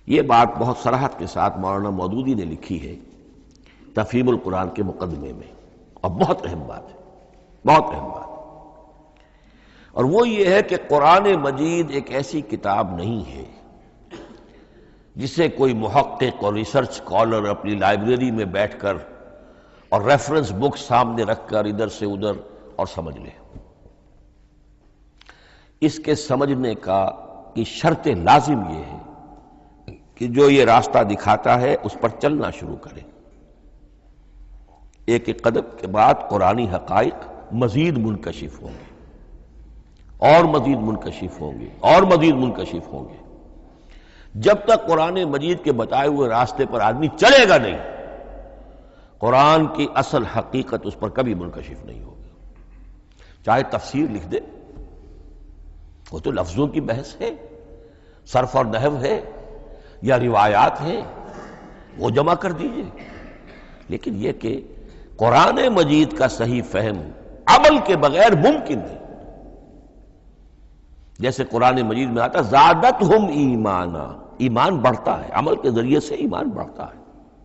یہ بات بہت صراحت کے ساتھ مولانا مودودی نے لکھی ہے تفہیم القرآن کے مقدمے میں، اور بہت اہم بات ہے، بہت اہم بات ہے۔ اور وہ یہ ہے کہ قرآن مجید ایک ایسی کتاب نہیں ہے جسے کوئی محقق اور ریسرچ اسکالر اپنی لائبریری میں بیٹھ کر اور ریفرنس بک سامنے رکھ کر ادھر سے ادھر اور سمجھ لے۔ اس کے سمجھنے کی شرط لازم یہ ہے کہ جو یہ راستہ دکھاتا ہے اس پر چلنا شروع کرے۔ ایک ایک قدم کے بعد قرآنی حقائق مزید منکشف ہوں گے، اور مزید منکشف ہوں گے، اور مزید منکشف ہوں گے۔ جب تک قرآن مجید کے بتائے ہوئے راستے پر آدمی چلے گا نہیں، قرآن کی اصل حقیقت اس پر کبھی منکشف نہیں ہوگی۔ چاہے تفسیر لکھ دے، وہ تو لفظوں کی بحث ہے، صرف اور نحو ہے یا روایات ہیں، وہ جمع کر دیجئے، لیکن یہ کہ قرآن مجید کا صحیح فہم عمل کے بغیر ممکن نہیں۔ جیسے قرآن مجید میں آتا زادتہم ایمانا، ایمان بڑھتا ہے، عمل کے ذریعے سے ایمان بڑھتا ہے۔